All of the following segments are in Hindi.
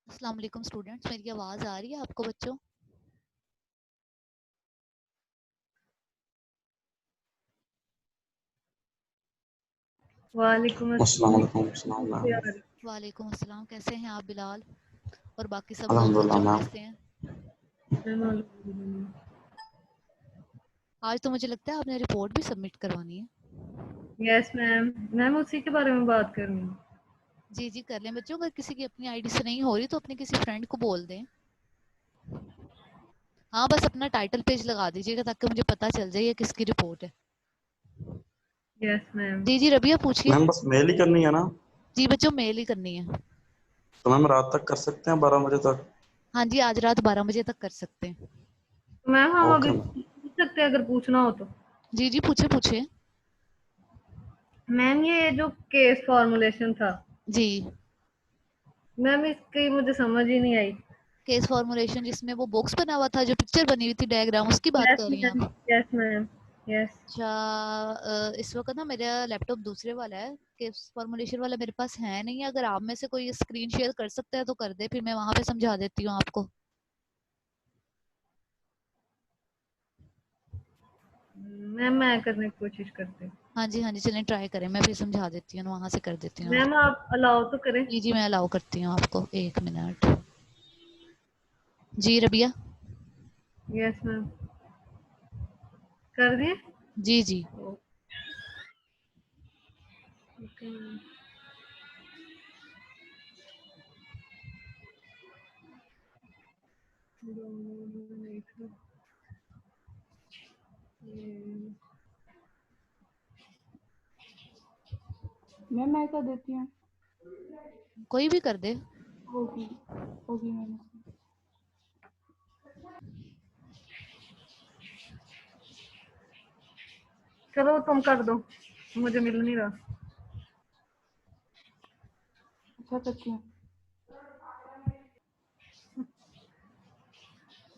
अस्सलाम वालेकुम स्टूडेंट्स, मेरी आवाज़ आ रही है आपको बच्चों? वालेकुम अस्सलाम अस्सलाम। वालेकुम। अस्सलाम। वालेकुम अस्सलाम। कैसे हैं आप बिलाल और बाकी सब लोग अल्हम्दुलिल्लाह बच्चों मैम। कैसे हैं? आज तो मुझे लगता है आपने रिपोर्ट भी सबमिट करवानी है। यस मैम, मैम उसी के बारे में बात कर रही हूँ। जी जी कर लें बच्चों, अगर किसी की अपनी आईडी से नहीं हो रही तो अपने किसी फ्रेंड को बोल दें। हाँ बस अपना टाइटल पेज लगा दीजिएगा ताकि मुझे पता चल जाए ये किसकी रिपोर्ट है। Yes ma'am. जी जी रबिया पूछिए। मैम बस मेल ही करनी है ना? जी बच्चों मेल ही करनी है। तो मैम रात तक कर सकते हैं 12 बजे तक? हाँ जी आज रात 12 बजे तक कर सकते हैं। तो मैम हम अभी ओके मैम। पूछ सकते हैं अगर पूछना हो तो। जी जी पूछे पूछे। मैम ये जो केस फॉर्मुलेशन था, जी मैम इसकी मुझे समझ ही नहीं आई। केस फॉर्मुलेशन जिसमें वो बॉक्स बना हुआ था जो पिक्चर बनी हुई थी डायग्राम, उसकी बात यस कर रही हैं मैम। आप? Yes ma'am. यस। अच्छा इस वक्त ना मेरा लैपटॉप दूसरे वाला है, केस फॉर्मुलेशन वाला मेरे पास है नहीं है। अगर आप में से कोई स्क्रीन शेयर कर सकता है तो कर दे, फिर मैं वहां पे समझा देती हूँ आपको। मैम मैं करने की कोशिश करती हूँ। हाँ जी चलें ट्राई करें, मैं फिर समझा देती हूँ, वहां से कर देती हूँ मैम आपको। आप अलाउ तो करें। जी मैं अलाउ करती हूँ आपको, 1 मिनट। जी रबिया। Yes ma'am. कर दिए। जी जी ओके मैम। मैम मैं कर देती हूँ। कोई भी कर दे। होगी होगी मैम। चलो तुम कर दो, मुझे मिल नहीं रहा। अच्छा करती हूँ।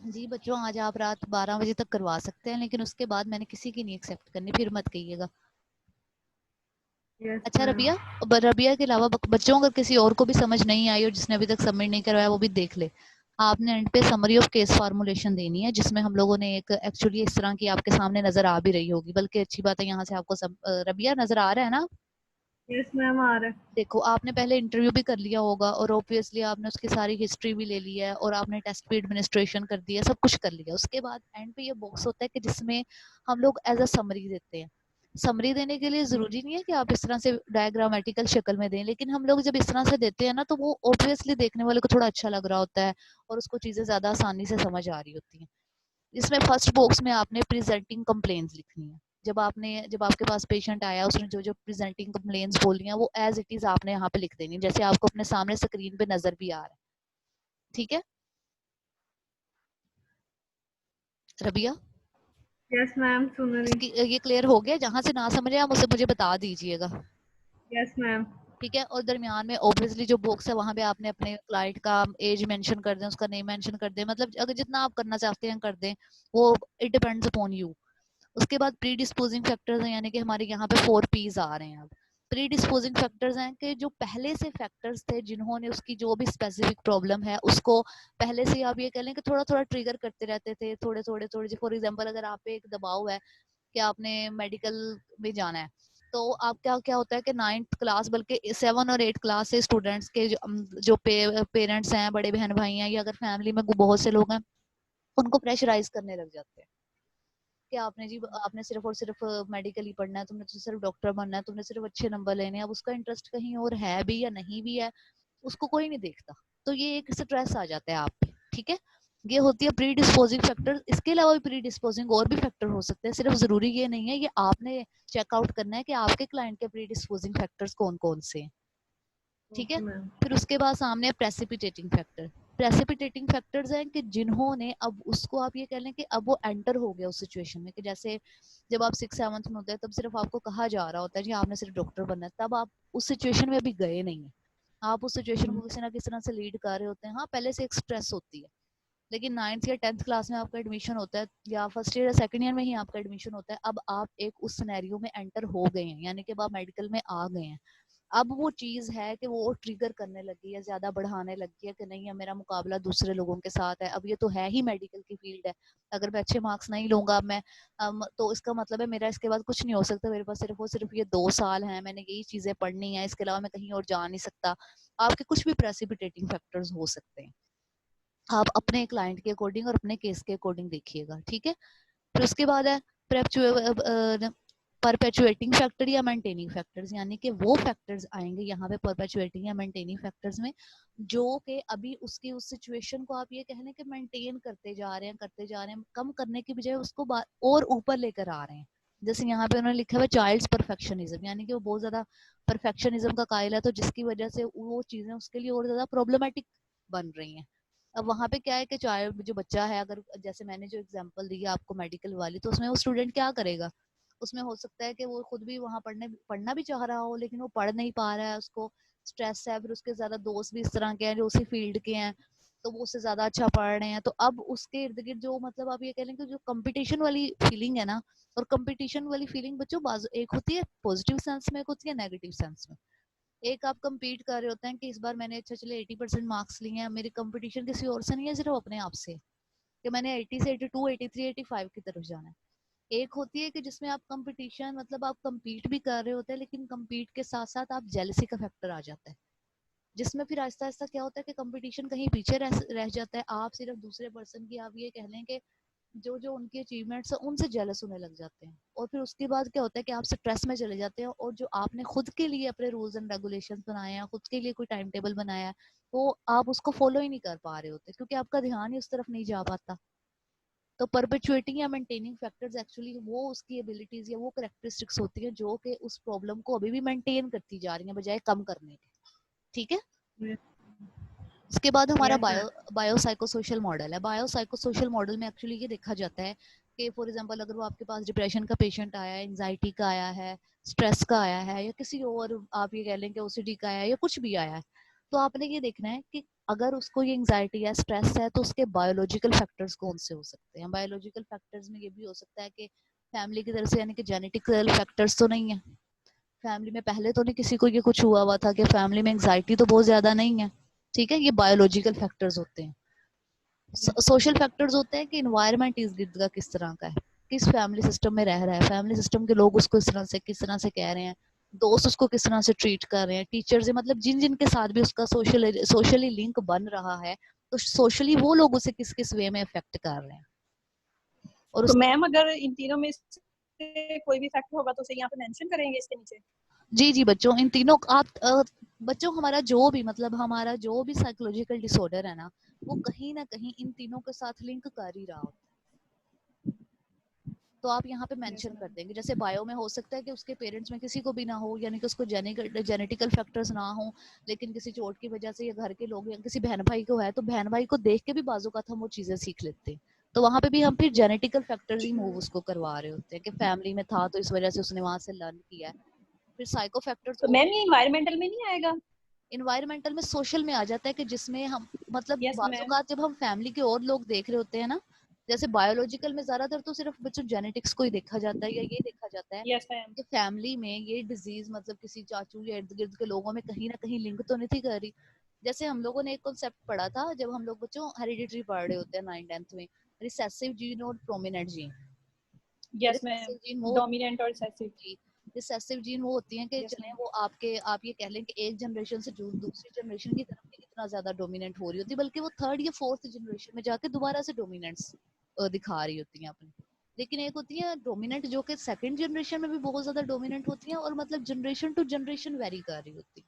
जी बच्चों आज आप रात 12 बजे तक करवा सकते हैं, लेकिन उसके बाद मैंने किसी की नहीं एक्सेप्ट करनी, फिर मत कहिएगा। यस अच्छा मैम। रबिया, रबिया के अलावा बच्चों अगर किसी और को भी समझ नहीं आई और जिसने अभी तक सबमिट नहीं करवाया वो भी देख ले। आपने एंड पे समरी ऑफ केस फार्मूलेशन देनी है, जिसमें हम लोगों ने एक एक्चुअली इस तरह की आपके सामने नजर आ भी रही होगी, बल्कि अच्छी बात है यहाँ से आपको सब रबिया नजर आ रहा है ना? यस मैम आ रहा है। देखो आपने पहले इंटरव्यू भी कर लिया होगा और ऑब्वियसली आपने उसकी सारी हिस्ट्री भी ले ली है और आपने टेस्ट भी एडमिनिस्ट्रेशन कर दिया, सब कुछ कर लिया। उसके बाद एंड पे ये बॉक्स होता है कि जिसमें हम लोग एज अ समरी देते हैं। समरी देने के लिए जरूरी नहीं है कि आप इस तरह से डायग्रामेटिकल शक्ल में दें, लेकिन हम लोग जब इस तरह से देते हैं ना तो वो ऑब्वियसली देखने वाले को थोड़ा अच्छा लग रहा होता है और उसको चीजें ज्यादा आसानी से समझ आ रही होती हैं। इसमें फर्स्ट बॉक्स में आपने प्रेजेंटिंग कंप्लेंट्स लिखनी है। जब आपके पास पेशेंट आया उसने जो जो प्रेजेंटिंग कंप्लेंट्स बोली हैं वो एज इट इज आपने यहाँ पे लिख देनी है, जैसे आपको अपने सामने स्क्रीन पे नजर भी आ रहा है। ठीक है रबिया? यस मैम सुन रही। ये क्लियर हो गया? जहां से ना समझे आप उसे मुझे बता दीजिएगा। Yes ma'am. ठीक है, और दरमियान में ऑब्वियसली जो बॉक्स है वहां पे आपने अपने क्लाइंट का एज मेंशन कर दें, उसका नेम मेंशन कर दें, मतलब अगर जितना आप करना चाहते हैं कर दें। वो इट डिपेंड्स अपॉन यू। उसके बाद प्री डिस्पोजिंग फैक्टर्स हैं, यानी कि हमारे यहाँ पे 4 P's आ रहे हैं अब। प्री डिस्पोजिंग फैक्टर्स हैं कि जो पहले से फैक्टर्स थे जिन्होंने उसकी जो भी स्पेसिफिक प्रॉब्लम है उसको पहले से आप ये कह लें कि थोड़ा थोड़ा ट्रिगर करते रहते थे, थोड़े थोड़े थोड़े। फॉर एग्जांपल अगर आप पे एक दबाव है कि आपने मेडिकल में जाना है, तो आप क्या क्या होता है कि 9th क्लास बल्कि 7 और 8 क्लास से स्टूडेंट्स के जो पेरेंट्स हैं, बड़े बहन भाई हैं, या अगर फैमिली में बहुत से लोग हैं, उनको प्रेशराइज करने लग जाते हैं कि आपने जी आपने सिर्फ और सिर्फ मेडिकल ही पढ़ना है, तुमने तो सिर्फ डॉक्टर बनना है, तुमने सिर्फ अच्छे नंबर लेने हैं। अब उसका इंटरेस्ट कहीं और है भी या नहीं भी है उसको कोई नहीं देखता, तो ये एक स्ट्रेस आ जाता है आप पे। ठीक है, ये होती है प्री डिस्पोजिंग फैक्टर। इसके अलावा भी प्री डिस्पोजिंग और भी फैक्टर हो सकते हैं, सिर्फ जरूरी ये नहीं है। ये आपने चेकआउट करना है कि आपके क्लाइंट के प्री डिस्पोजिंग फैक्टर्स कौन कौन से हैं। ठीक है, ओके मैम। फिर उसके बाद सामने प्रेसिपिटेटिंग फैक्टर। प्रेसिपिटेटिंग फैक्टर्स हैं कि जिन्होंने अब उसको आप ये कह लें कि अब वो एंटर हो गया उस सिचुएशन में, कि जैसे जब आप 6th 7th में होते हैं तब सिर्फ आपको कहा जा रहा होता है जी आपने सिर्फ डॉक्टर बनना है, तब आप उस सिचुएशन में अभी गए नहीं है। आप उस सिचुएशन को किसी ना किसी तरह से लीड कर रहे होते हैं। हाँ पहले से एक स्ट्रेस होती है, लेकिन 9th या 10th क्लास में आपका एडमिशन होता है या फर्स्ट ईयर या सेकंड ईयर में ही आपका एडमिशन होता है। अब आप एक उस सिनेरियो में एंटर हो गए हैं, यानी कि अब आप मेडिकल में आ गए हैं। अब वो चीज है कि वो ट्रिगर करने लगी है, ज्यादा बढ़ाने लगी है कि नहीं, अब मेरा मुकाबला दूसरे लोगों के साथ है। अब ये तो है ही मेडिकल की फील्ड है, अगर मैं अच्छे मार्क्स नहीं लूंगा अब मैं तो इसका मतलब है मेरा इसके बाद कुछ नहीं हो सकता, मेरे पास सिर्फ ये 2 साल हैं, मैंने यही चीजें पढ़नी है, इसके अलावा मैं कहीं और जा नहीं सकता। आपके कुछ भी प्रेसिपिटेटिंग फैक्टर्स हो सकते हैं, आप अपने क्लाइंट के अकॉर्डिंग और अपने केस के अकॉर्डिंग देखिएगा, ठीक है। फिर उसके बाद है परपेचुएटिंग फैक्टर या मेंटेनिंग फैक्टर्स, यानी कि वो फैक्टर्स आएंगे यहाँ पे परपेचुएटिंग या मेंटेनिंग फैक्टर्स में, जो कि अभी उसकी उस सिचुएशन को आप ये कह लें कि मेंटेन करते जा रहे हैं, कम करने की बजाय उसको और ऊपर लेकर आ रहे हैं। जैसे यहाँ पे उन्होंने लिखा हुआ चाइल्ड्स परफेक्शनिज्म, यानी कि वो बहुत ज्यादा परफेक्शनिज्म का कायल है, तो जिसकी वजह से वो चीजें उसके लिए और ज्यादा प्रॉब्लमेटिक बन रही हैं। अब वहां पे क्या है कि चाइल्ड जो बच्चा है, अगर जैसे मैंने जो एग्जांपल दी है आपको मेडिकल वाली, तो उसमें वो स्टूडेंट क्या करेगा, उसमें हो सकता है कि वो खुद भी वहां पढ़ना भी चाह रहा हो, लेकिन वो पढ़ नहीं पा रहा है, उसको स्ट्रेस है, फिर उसके ज्यादा दोस्त भी इस तरह के हैं जो उसी फील्ड के हैं, तो वो उससे ज्यादा अच्छा पढ़ रहे हैं। तो अब उसके इर्द गिर्द जो मतलब आप ये कह लें कि जो कंपटीशन वाली फीलिंग है ना, और कंपटीशन वाली फीलिंग बच्चों एक होती है पॉजिटिव सेंस में, एक होती है नेगेटिव सेंस में। एक आप compete कर रहे होते हैं कि इस बार मैंने अच्छा चले 80% मार्क्स लिए हैं, मेरी कंपटीशन किसी और से नहीं है, सिर्फ अपने आप से, कि मैंने 80 से 82 83 85 की तरफ जाना है। एक होती है कि जिसमें आप कंपटीशन मतलब आप compete भी कर रहे होते हैं, लेकिन compete के साथ साथ आप जेलसी का फैक्टर आ जाता है, जिसमें फिर आहिस्ता आहिस्ता क्या होता है कि कंपटीशन कहीं पीछे रह जाता है, आप सिर्फ दूसरे पर्सन की आप ये कह लें कि जो जो उनकी अचीवमेंट्स है उनसे जेलस होने लग जाते हैं, और फिर उसके बाद क्या होता है कि आप स्ट्रेस में चले जाते हैं, और जो आपने खुद के लिए अपने रूल्स एंड रेगुलेशंस बनाए हैं, खुद के लिए कोई टाइम टेबल बनाया है, तो आप उसको फॉलो ही नहीं कर पा रहे होते, क्योंकि आपका ध्यान ही उस तरफ नहीं जा पाता। तो परपेचुएटिंग या मेंटेनिंग फैक्टर्स एक्चुअली वो उसकी एबिलिटीज या वो करेक्टरिस्टिक्स होती है जो कि उस प्रॉब्लम को अभी भी मेंटेन करती जा रही है बजाय कम करने के, ठीक है। उसके बाद हमारा Yes, ma'am. बायोसाइकोसोशल मॉडल है। बायोसाइकोसोशल मॉडल में एक्चुअली ये देखा जाता है कि फॉर एग्जांपल अगर वो आपके पास डिप्रेशन का पेशेंट आया है, एंजाइटी का आया है, स्ट्रेस का आया है, या किसी और आप ये कह लें कि ओसीडी का आया है, या कुछ भी आया है, तो आपने ये देखना है कि अगर उसको ये एंजाइटी या स्ट्रेस है तो उसके बायोलॉजिकल फैक्टर्स कौन से हो सकते हैं। बायोलॉजिकल फैक्टर्स में ये भी हो सकता है कि फैमिली की तरफ से, यानी कि जेनेटिकल फैक्टर्स तो नहीं है, फैमिली में पहले तो नहीं किसी को ये कुछ हुआ था कि फैमिली में एंजाइटी तो बहुत ज्यादा नहीं है, ठीक है। ये बायोलॉजिकल फैक्टर्स होते हैं। सोशल फैक्टर्स होते हैं कि इन्वायरमेंट इस गिर्द का किस तरह का है, किस फैमिली सिस्टम में रह रहा है, फैमिली सिस्टम के लोग उसको किस तरह से कह रहे हैं, दोस्त उसको किस तरह से ट्रीट कर रहे हैं, टीचर से मतलब जिन जिन के साथ भी उसका सोशली लिंक बन रहा है, तो सोशली वो लोग उसे किस किस वे में इफेक्ट कर रहे हैं। और तो उसके मैम अगर इन तीनों में से कोई भी फैक्टर होगा तो उसे यहाँ पे मेंशन करेंगे इसके नीचे। जी बच्चों, इन तीनों आप बच्चों हमारा जो भी साइकोलॉजिकल डिसऑर्डर है ना, वो कहीं ना कहीं इन तीनों के साथ लिंक कर ही रहा होता है। तो आप यहाँ पे मेंशन कर देंगे, जैसे बायो में हो सकता है कि उसके पेरेंट्स में किसी को भी ना हो, यानी कि उसको जेनेटिकल फैक्टर्स ना हो, लेकिन किसी चोट की वजह से या घर के लोग या किसी बहन भाई को है, तो बहन भाई को देख के भी बाजू का हम वो चीजें सीख लेते हैं। तो वहां पे भी हम फिर जेनेटिकल फैक्टर्स ही मूव उसको करवा रहे होते हैं कि फैमिली में था तो इस वजह से उसने वहां से लर्न किया है। फिर साइको फैक्टर्स तो मैम ये इन्वायरमेंटल में नहीं आएगा? इन्वायरमेंटल में सोशल में आ जाता है कि जिसमें हम मतलब यस मैम। बाज़ जब हम फैमिली के और लोग देख रहे होते हैं ना, जैसे बायोलॉजिकल में ज्यादातर तो सिर्फ बच्चों जेनेटिक्स को ही देखा जाता है, या ये देखा जाता है यस मैम। कि फैमिली में ये डिजीज मतलब किसी चाचू या इर्द गिर्द के लोगों में कहीं ना कहीं लिंक तो नहीं थी कर रही। जैसे हम लोगों ने एक कॉन्सेप्ट पढ़ा था जब हम लोग बच्चों हेरिडिटरी पढ़ रहे होते हैं 9th 10th में, रिसेसिव जीन और prominent gene. Yes ma'am. Recessive gene वो डोमिनेंट और रिसेसिव। रिसेसिव जीन वो होती हैं कि यस चलें मैम। वो आपके आप ये कह लें कि एक जनरेशन से दूसरी जनरेशन की तरफ नहीं इतना ज्यादा डोमिनेंट हो रही होती, बल्कि वो 3rd या 4th जनरेशन में जाके दोबारा से डोमिनेंस दिखा रही होती हैं अपनी। लेकिन एक होती है डोमिनेंट जो कि 2nd जनरेशन में भी बहुत ज्यादा डोमिनेंट होती है, और मतलब जनरेशन टू जनरेशन वेरी कर रही होती है।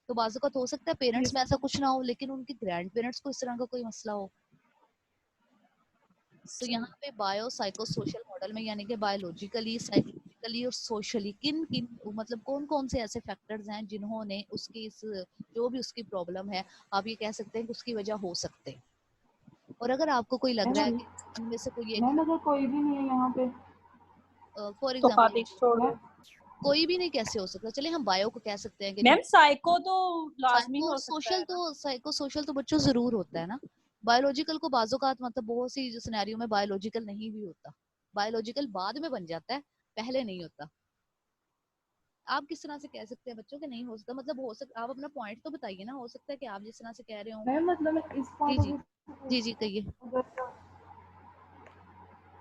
तो बाजू का तो हो सकता है पेरेंट्स में ऐसा कुछ ना हो, लेकिन उनके ग्रैंड पेरेंट्स को इस तरह का कोई मसला हो। तो यहाँ पे बायो साइको सोशल मॉडल में यानी कि बायोलॉजिकली साइकोलॉजिकली और सोशली किन किन मतलब कौन कौन से ऐसे फैक्टर्स हैं जिन्होंने उसकी इस जो भी उसकी प्रॉब्लम है, आप ये कह सकते हैं कि उसकी वजह हो सकते हैं। और अगर आपको कोई लग रहा है कि इनमें से कोई एक मैम अगर कोई भी नहीं है यहाँ पे फॉर तो एग्जांपल फातिक छोड़ दो। कोई भी नहीं कैसे हो सकता, चलिए हम बायो को कह सकते हैं कि मैम साइको तो लाजमी साइको हो सकता है ना। साइको सोशल तो बच्चों जरूर होता है ना। बायोलॉजिकल को बाजू का मतलब बहुत सी सिनेरियो में बायोलॉजिकल नहीं भी होता, बायोलॉजिकल बाद में बन जाता है, पहले नहीं होता। आप किस तरह से कह सकते हैं बच्चों कि नहीं हो सकता, मतलब हो सकता, आप अपना पॉइंट तो बताइए ना, हो सकता है कि आप जिस तरह से कह रहे हो। मैम मतलब इस जी पॉइंट जी जी जी कहिए। मैम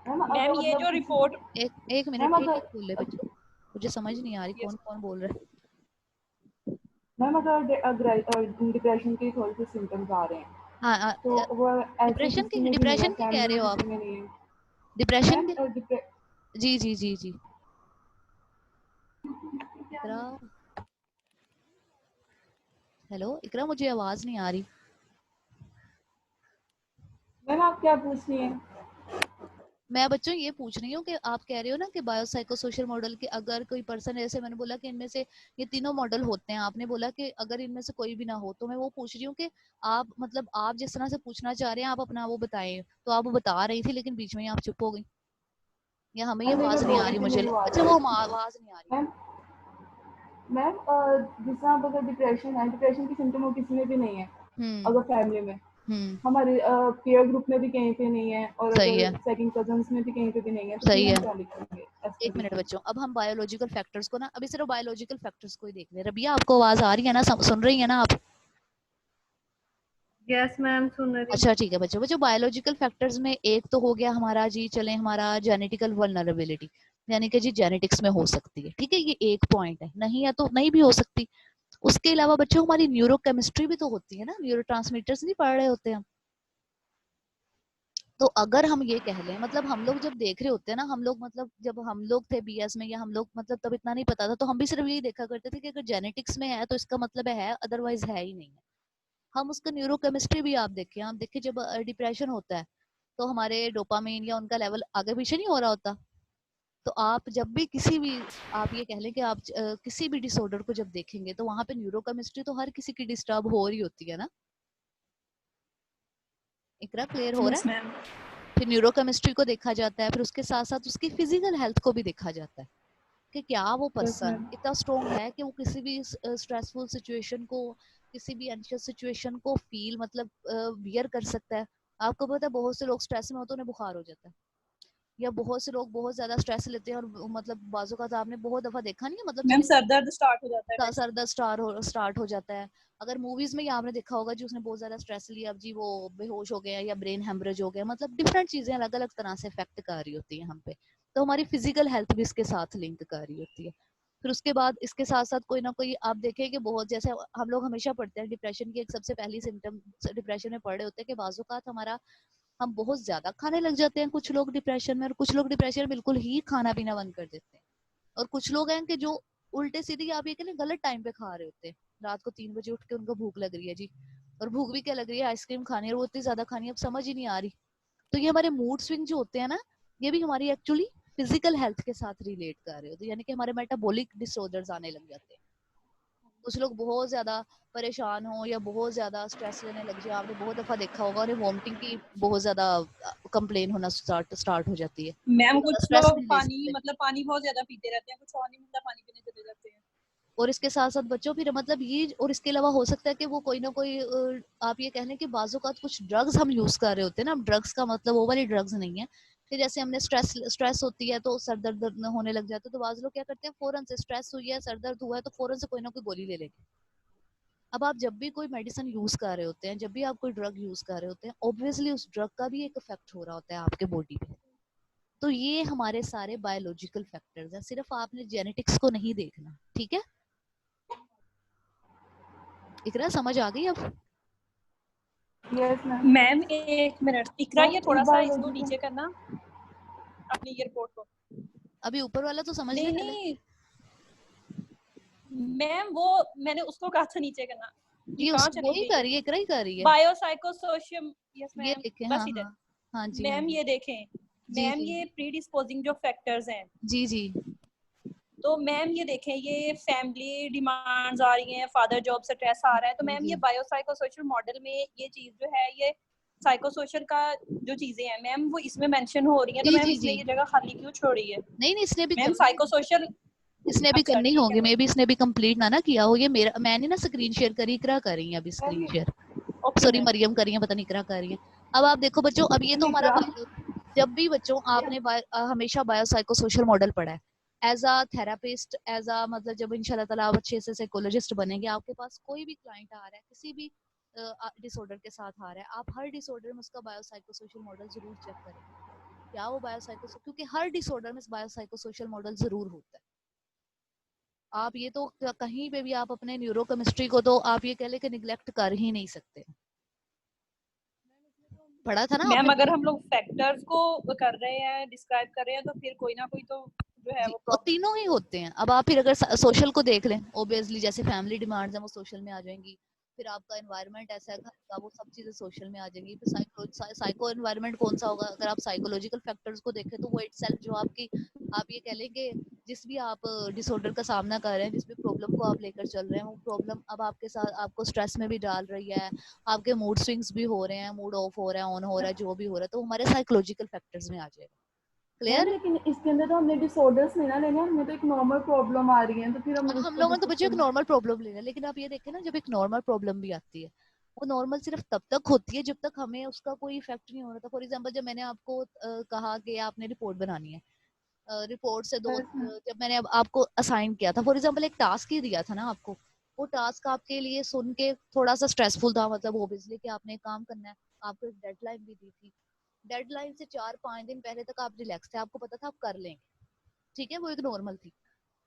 मैम अगर ये मतलब जो रिपोर्ट एक मिनट, मैम एक अगर एक बोल रहे बच्चों, मुझे समझ नहीं आ रही कौन कौन बोल रहा है। मैम अगर डिप्रेशन के थोड़े से सिम्टम्स आ रहे हैं हाँ तो वो ऐसे किसी में भी नहीं है, डिप्रेशन की कह फैमिली रहे में हो आप? किसी में नहीं है डिप्रेशन मैम। के, जी जी जी जी। इकरा, हेलो इकरा, मुझे आवाज नहीं आ रही। मैम आप क्या पूछ रही हैं? मैं बच्चों ये पूछ रही हूँ कि आप कह रहे हो ना कि बायोसाइकोसोशल मॉडल के अगर कोई पर्सन, जैसे मैंने बोला कि इनमें से ये तीनों मॉडल होते हैं, आपने बोला कि अगर इनमें से कोई भी ना हो, तो मैं वो पूछ रही हूँ कि आप मतलब आप जिस तरह से पूछना चाह रहे हैं आप अपना वो बताएं। तो आप वो बता रही थी लेकिन बीच में ही आप चुप हो गई, या हमें ये नहीं, आवाज मैं नहीं बोल आ रही रही थी, मुझे मेरी आवाज अच्छा आ वो रही थी आवाज नहीं आ रही। मैम। मैम जिस तरह आप अगर डिप्रेशन है, डिप्रेशन की सिम्टम वो किसी में भी नहीं है हम्म अगर फैमिली में, हम्म। हमारे पीयर ग्रुप में भी कहीं पे नहीं है, और सही अगर है सेकंड कजन्स में भी कहीं पे भी नहीं है, तो सही फिर है। हम क्या लिखेंगे एक मिनट एस्टिमेशन? बच्चों, अब हम बायोलॉजिकल फैक्टर्स को ना, अभी सिर्फ बायोलॉजिकल फैक्टर्स को ही देख ले। रबिया आपको आवाज आ रही है ना, सुन रही है ना आप? यस मैम, सुन रही अच्छा ठीक है बच्चों, बच्चों बायोलॉजिकल फैक्टर्स में एक तो हो गया हमारा जी, चले हमारा जेनेटिकल वल्नरेबिलिटी, यानी कि जी जेनेटिक्स में हो सकती है, ठीक है, ये एक पॉइंट है, नहीं है तो नहीं भी हो सकती। उसके अलावा बच्चों हमारी न्यूरोकेमिस्ट्री भी तो होती है ना, न्यूरोट्रांसमीटर्स नहीं पढ़ रहे होते हम। तो अगर हम ये कह लें, मतलब हम लोग जब देख रहे होते हैं ना, हम लोग मतलब जब हम लोग थे बीएस में, या हम लोग मतलब तब इतना नहीं पता था, तो हम भी सिर्फ यही देखा करते थे कि अगर जेनेटिक्स में है तो इसका मतलब है, अदरवाइज है ही नहीं है। हम उसका न्यूरोकेमिस्ट्री भी आप देखिए जब डिप्रेशन होता है तो हमारे डोपामिन या उनका लेवल आगे पीछे नहीं हो रहा होता। तो आप जब भी किसी भी, आप ये कह लें कि आप किसी भी डिसऑर्डर को जब देखेंगे तो वहां पे न्यूरोकेमिस्ट्री तो हर किसी की डिस्टर्ब हो रही होती है ना। इकरा क्लियर हो रहा यस है? मैम। फिर न्यूरोकेमिस्ट्री को देखा जाता है, फिर उसके साथ साथ उसकी फिजिकल हेल्थ को भी देखा जाता है कि क्या वो यस पर्सन मैम। इतना स्ट्रोंग है कि वो किसी भी स्ट्रेसफुल सिचुएशन को, किसी भी एंशियस सिचुएशन को फील मतलब बियर कर सकता है। आपको पता है बहुत से लोग स्ट्रेस में हो तो उन्हें बुखार हो जाता है, या बहुत से लोग बहुत ज्यादा स्ट्रेस लेते हैं और मतलब बाजू का, तो आपने बहुत दफा देखा नहीं है, मतलब मैम चले सर दर्द स्टार्ट हो जाता है वैसे। सर दर्द स्टार्ट हो जाता है। अगर मूवीज में ही आपने देखा होगा जी, उसने बहुत ज्यादा स्ट्रेस लिया, अब जी वो बेहोश हो गया या ब्रेन हेमरेज हो गया, मतलब डिफरेंट चीजें अलग अलग तरह से इफेक्ट कर रही होती है हम पे। तो हमारी फिजिकल हेल्थ भी इसके साथ लिंक कर रही होती है। फिर उसके बाद इसके साथ साथ कोई ना कोई आप देखें कि बहुत, जैसे हम लोग हमेशा पढ़ते हैं डिप्रेशन की एक सबसे पहली सिम्टम डिप्रेशन में पढ़े होते हैं कि बाजुकात हमारा, हम बहुत ज्यादा खाने लग जाते हैं कुछ लोग डिप्रेशन में, और कुछ लोग डिप्रेशन में बिल्कुल ही खाना पीना बंद कर देते हैं। और कुछ लोग हैं कि जो उल्टे सीधे, आप ये कहें गलत टाइम पे खा रहे होते हैं, रात को 3 बजे उठ के उनको भूख लग रही है जी, और भूख भी क्या लग रही है, आइसक्रीम खानी है, और वो इतनी ज्यादा खानी है अब समझ ही नहीं आ रही। तो ये हमारे मूड स्विंग जो होते हैं ना, ये भी हमारी एक्चुअली फिजिकल हेल्थ के साथ रिलेट कर रहे होते हैं, यानी कि हमारे मेटाबॉलिक डिसऑर्डर्स आने लग जाते हैं। कुछ लोग बहुत ज्यादा परेशान हो या बहुत ज्यादा स्ट्रेस लेने लग जाए, आपने बहुत दफा देखा होगा, उन्हें वॉमिटिंग की बहुत ज्यादा कंप्लेन होना स्टार्ट हो जाती है, मैम ज्यादा कुछ स्ट्रेस लोग नहीं ले पानी सकते। मतलब पानी बहुत ज्यादा पीते रहते हैं, कुछ और नहीं मिलता पानी पीने चले जाते हैं। और इसके साथ साथ बच्चों फिर मतलब ये, और इसके अलावा हो सकता है कि वो कोई ना कोई आप ये कह लें कि बाजू का कुछ ड्रग्स हम यूज कर रहे होते हैं ना, ड्रग्स का मतलब वो वाली ड्रग्स नहीं है कि जैसे हमने स्ट्रेस होती है तो सर दर्द होने लग जाता है, तो बाज लोग क्या करते हैं, फौरन से स्ट्रेस हुई है, सर दर्द हुआ है, तो फौरन से कोई ना कोई गोली ले लेंगे। अब आप जब भी कोई मेडिसिन यूज कर रहे होते हैं, जब भी आप कोई ड्रग यूज कर रहे होते हैं, ऑब्वियसली उस ड्रग का भी एक इफेक्ट हो रहा होता है आपके बॉडी पे। तो ये हमारे सारे बायोलॉजिकल फैक्टर्स हैं, सिर्फ आपने जेनेटिक्स को नहीं देखना, ठीक है? इकरा समझ आ गई अब? Yes ma'am. मैम एक मिनट इकरा, ये मैम थोड़ा इस सा इसको बायोलॉजिकल नीचे करना अपनी ये रिपोर्ट को। अभी ऊपर वाला तो समझ ले नहीं पहले। नहीं मैम, वो मैंने उसको कहा था नीचे करना, ये ये कहाँ उस वो चली ही गई कर है? रही है, इकरा ही कर रही है। बायोसाइकोसोशियम। यस ये मैम, देखें, बस हाँ इधर। हाँ हाँ जी हाँ मैम जी ये देखें, जी मैम जी ये प्रीडिस्पोजिंग जो फैक्टर्स हैं, जी जी तो मैम ये देखें, ये फैमिली डिमांड्स आ रही हैं, फादर जॉब से स्ट्रेस आ रहा है, तो जी मैम जी ये बायोसाइकोसोशल मॉडल में ये चीज जो है, ये साइकोसोशल का जो चीजें हैं मैम वो इसमें मेंशन हो रही हैं, तो जी मैम जी इसने जी। ये जगह खाली क्यों छोड़ी है? नहीं नहीं, इसने भी मैम करनी होगी, साइकोसोशल। इसने भी अच्छा करनी ठीक है होगी, मे मैम। भी इसने भी कंप्लीट ना किया हो, ये मेरा, मैंने ना स्क्रीन शेयर करी, इकरा कर रही है अभी ma'am screen share, okay sorry ma'am. Mariam कर रही है, पता नहीं इकरा कर रही है। अब आप देखो बच्चों, अब ये तो हमारा इकरा। जब भी बच्चों आपने हमेशा बायोसाइकोसोशल मॉडल पढ़ा है, as a therapist, as a मतलब जब इंशाल्लाह ताला आप अच्छे से साइकोलॉजिस्ट बनेंगे, आपके पास कोई भी क्लाइंट आ रहा है किसी भी डिसऑर्डर के साथ आ रहा है, आप हर डिसऑर्डर में उसका बायोसाइकोसोशल मॉडल जरूर चेक करेंगे। क्या वो बायोसाइको, क्योंकि हर डिसऑर्डर में बायोसाइकोसोशल मॉडल जरूर होता है। आप ये तो कहीं पे भी आप अपने न्यूरोकेमिस्ट्री को तो आप ये कह ले कि निगलेक्ट कर ही नहीं सकते। पढ़ा था ना मैम आपने? अगर हम लोग फैक्टर्स को कर रहे हैं, डिस्क्राइब कर रहे हैं, तो फिर कोई ना कोई तो जो है जी, वो वो तीनों ही होते हैं। अब आप फिर अगर सोशल को देख लें, ओबियसली जैसे फैमिली डिमांड्स हैं वो सोशल में आ जाएंगी, फिर आपका एनवायरनमेंट ऐसा है घर का, वो सब चीजें सोशल में आ जाएंगी। फिर साइको एनवायरनमेंट कौन सा होगा? अगर आप साइकोलॉजिकल फैक्टर्स को देखें तो वो इटसेल्फ जो आपकी, आप ये कह लें कि जिस भी आप डिसऑर्डर का सामना कर रहे हैं, जिस भी प्रॉब्लम को आप लेकर चल रहे हैं, वो प्रॉब्लम अब आपके साथ आपको स्ट्रेस में भी डाल रही है, आपके मूड स्विंग्स भी हो रहे हैं, मूड ऑफ हो रहा है, ऑन हो रहा है, जो भी हो रहा है, तो हमारे साइकोलॉजिकल फैक्टर्स में आ जाएगा। Ma'am clear? लेकिन इसके अंदर तो हमने डिसऑर्डर्स नहीं ना लेने, हमें तो एक नॉर्मल प्रॉब्लम आ रही है, तो फिर हमें अब हम उसको लोगों ने तो डिस्कस बच्चों एक करना। नॉर्मल प्रॉब्लम लेना है, लेकिन आप ये देखें ना, जब एक नॉर्मल प्रॉब्लम भी आती है, वो नॉर्मल सिर्फ तब तक होती है जब तक हमें उसका कोई इफेक्ट नहीं हो रहा था। फॉर एग्जांपल जब मैंने आपको कहा कि आपने रिपोर्ट बनानी है, रिपोर्ट से दो बस मैम। जब मैंने अब आपको असाइन किया था, फॉर एग्जांपल एक टास्क ही दिया था ना आपको, वो टास्क आपके लिए सुन के थोड़ा सा स्ट्रेसफुल था, मतलब ओब्वियसली कि आपने काम करना है, आपको एक डेडलाइन भी दी थी। डेडलाइन से 4-5 दिन पहले तक आप रिलैक्स थे, आपको पता था आप कर लेंगे, ठीक है, वो एक नॉर्मल थी।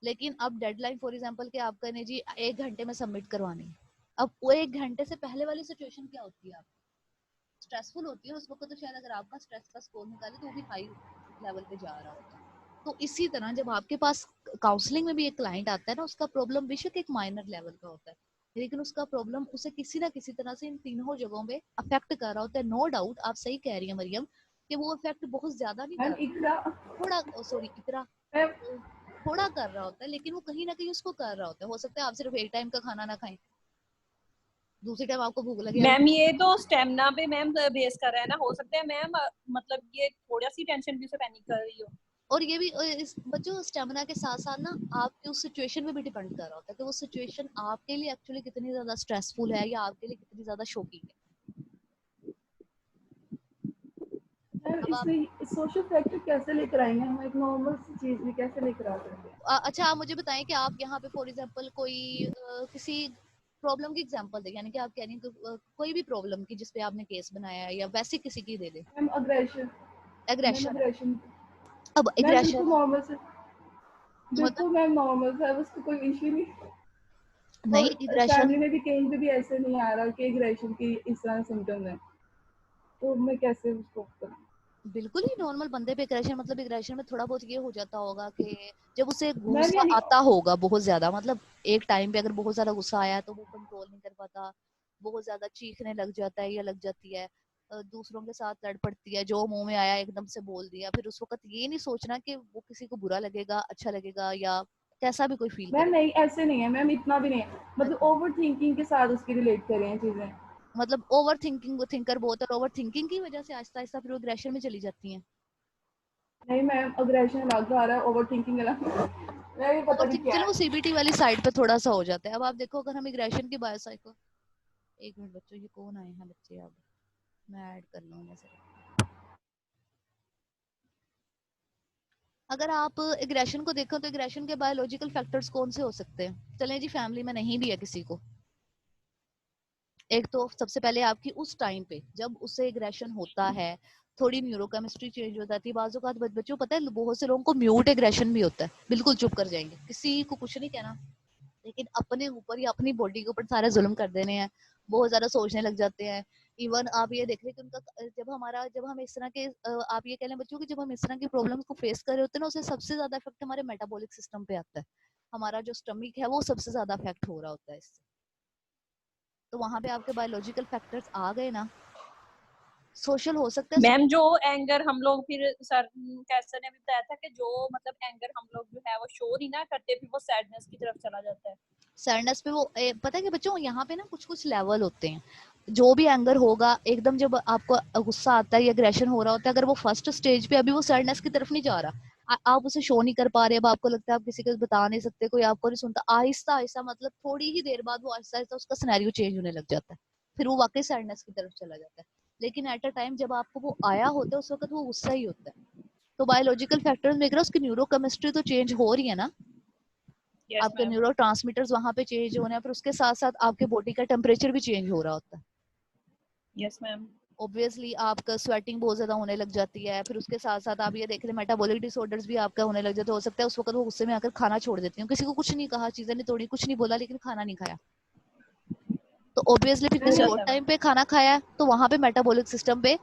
लेकिन अब डेडलाइन फॉर एग्जांपल कि आपका ने जी 1 घंटे में सबमिट करवानी है, अब वो 1 घंटे से पहले वाली सिचुएशन क्या होती है? आप स्ट्रेसफुल होती है उस वक्त, तो शायद अगर आपका स्ट्रेस का स्कोर निकाले तो वो भी हाई लेवल पे जा रहा होता है। तो इसी तरह जब आपके पास काउंसलिंग में भी एक क्लाइंट आता है ना, उसका प्रॉब्लम बेशक एक माइनर लेवल का होता है, लेकिन उसका प्रॉब्लम उसे किसी ना किसी तरह से इन तीनों जगहों पे अफेक्ट कर रहा होता है। नो डाउट आप सही कह रही है मरियम कि वो अफेक्ट बहुत ज्यादा नहीं मैम कर रहा, इकरा थोड़ा, सॉरी इकरा, मैम थोड़ा कर रहा होता है, लेकिन वो कहीं ना कहीं उसको कर रहा होता है। हो सकता है आप सिर्फ एक टाइम का खाना ना खाएं, दूसरे टाइम आपको भूख लगे, आप मैम ये तो स्टेमिना पे मैम बेस कर रहा है ना, हो सकता है मैम मतलब ये थोड़ा सी टेंशन भी उसे पैनिक कर रही हो। और ये भी इस बच्चों स्टेमिना के साथ साथ ना आपके उस सिचुएशन में भी डिपेंड कर रहा होता है कि वो सिचुएशन आपके लिए एक्चुअली कितनी ज्यादा स्ट्रेसफुल है या आपके लिए कितनी ज्यादा शॉकिंग है। मैम अब आप इसमें सोशल फैक्टर कैसे लेकर आएंगे, हम एक नॉर्मल सी चीज भी कैसे लेकर आ सकते हैं? अच्छा आप मुझे बताएं कि आप यहाँ पे फॉर एग्जांपल कोई किसी प्रॉब्लम की एग्जांपल दे, यानी कि आप कह रही हैं कि कोई भी प्रॉब्लम की जिसपे आपने केस बनाया है, या वैसे किसी की दे दे। Ma'am aggression. मैम एग्रेशन है, अग्रेशन। अब मैम एग्रेशन बिल्कुल नॉर्मल से, मतलब बिल्कुल मैम नॉर्मल से है, उसको कोई इश्यू नहीं। नहीं, और एग्रेशन फैमिली में भी कहीं पे भी ऐसे नहीं आ रहा कि एग्रेशन की इस तरह सिम्टम है, तो मैं कैसे उसको करूं? बिल्कुल ही नॉर्मल बंदे पे एग्रेशन, मतलब एग्रेशन में थोड़ा बहुत ये हो जाता होगा कि जब उसे मैम गुस्सा यानी आता होगा बहुत ज्यादा, मतलब एक टाइम पे अगर बहुत ज्यादा गुस्सा आया तो वो कंट्रोल नहीं कर पाता, बहुत ज्यादा चीखने लग जाता है या लग जाती है, दूसरों के साथ लड़ पड़ती है, जो मुंह में आया एकदम से बोल दिया। फिर उस वक्त ये नहीं सोचना कि वो किसी को बुरा लगेगा, अच्छा लगेगा, या कैसा भी कोई फील मैम करेगा। नहीं ऐसे नहीं है मैम, इतना भी नहीं है, मतलब अच्छा, ओवर थिंकिंग के साथ उसकी रिलेट करें हैं चीजें। मतलब ओवर थिंकिंग, थिंकर बहुत, और ओवर थिंकिंग की वजह से आहिस्ता आहिस्ता फिर एग्रेशन में चली जाती है। नहीं मैम अग्रेशन अलग आ रहा है, ओवर थिंकिंग अलग मैं ये पता ओवर नहीं थिंक क्या चलो है। वो सीबीटी वाली साइड पे थोड़ा सा हो जाता है। अब आप देखो अगर हम एग्रेशन की बायोसाइको, एक मिनट बच्चों, ये कौन आए हैं बच्चे? अब मैं ऐड कर लूँ इन्हें जरा। अगर आप एग्रेशन को देखो तो एग्रेशन के बायोलॉजिकल फैक्टर्स कौन से हो सकते हैं? चलें जी, फैमिली में नहीं भी है किसी को, एक तो सबसे पहले आपकी उस टाइम पे जब उससे एग्रेशन होता है, थोड़ी न्यूरोकेमिस्ट्री चेंज हो जाती है। बाजू का बच्चों पता है बहुत से लोगों को म्यूट एग्रेशन भी होता है, बिल्कुल चुप कर जाएंगे, किसी को कुछ नहीं कहना, लेकिन अपने ऊपर या अपनी बॉडी के ऊपर सारे जुल्म कर देने हैं, बहुत ज्यादा सोचने लग जाते हैं। इवन आप ये देख रहे कि उनका जब हम इस तरह के आप ये कह लें बच्चों कि जब हम इस तरह की प्रॉब्लम्स को फेस कर रहे होते हैं ना, उससे सबसे ज्यादा इफेक्ट हमारे मेटाबॉलिक सिस्टम पे आता है, हमारा जो स्टमक है वो सबसे ज्यादा अफेक्ट हो रहा होता है इससे। तो वहां पे आपके बायोलॉजिकल फैक्टर्स आ गए ना। सोशल हो सकता है, मैम जो एंगर हम लोग फिर सर कैसर ने भी बताया था कि जो मतलब एंगर हम लोग जो है वो शो नहीं ना करते, फिर वो सैडनेस की तरफ चला जाता है। सैडनेस पे वो पता है कि बच्चों यहाँ पे ना कुछ कुछ लेवल होते हैं। जो भी एंगर होगा एकदम, जब आपको गुस्सा आता है या एग्रेशन हो रहा होता है, अगर वो फर्स्ट स्टेज पे अभी वो सैडनेस की तरफ नहीं जा रहा, आप उसे शो नहीं कर पा रहे, अब आपको लगता है आप किसी को बता नहीं सकते, कोई आपको नहीं सुनता, आहिस्ता आहिस्ता मतलब थोड़ी ही देर बाद वो आहिस्ता आहिस्ता उसका सिनेरियो चेंज होने लग जाता है, फिर वो वाकई सैडनेस की तरफ चला जाता है। लेकिन एट अ टाइम जब आपको वो आया होता है उस वक्त वो गुस्सा ही होता है। तो बायोलॉजिकल फैक्टर्स में उसकी न्यूरोकेमिस्ट्री तो चेंज हो रही है ना, यस आपके मैम, न्यूरोट्रांसमीटर्स वहां पे चेंज हो रहे हैं, फिर उसके साथ साथ आपके बॉडी का टेम्परेचर भी चेंज हो रहा होता है। यस मैम, ऑब्वियसली आपका स्वेटिंग बहुत ज्यादा होने लग जाती है, फिर उसके साथ साथ आप ये देख रहे मेटाबॉलिक डिसऑर्डर्स भी आपका होने लग जाते हैं। हो सकता है उस वक्त वो गुस्से में आकर खाना छोड़ देती हूँ, किसी को कुछ नहीं कहा, चीजें नहीं तोड़ी, कुछ नहीं बोला, लेकिन खाना नहीं खाया। तो ऑब्वियसली फिर हो किसी और जाता है टाइम पे खाना खाया है, तो वहां पे मेटाबॉलिक सिस्टम पे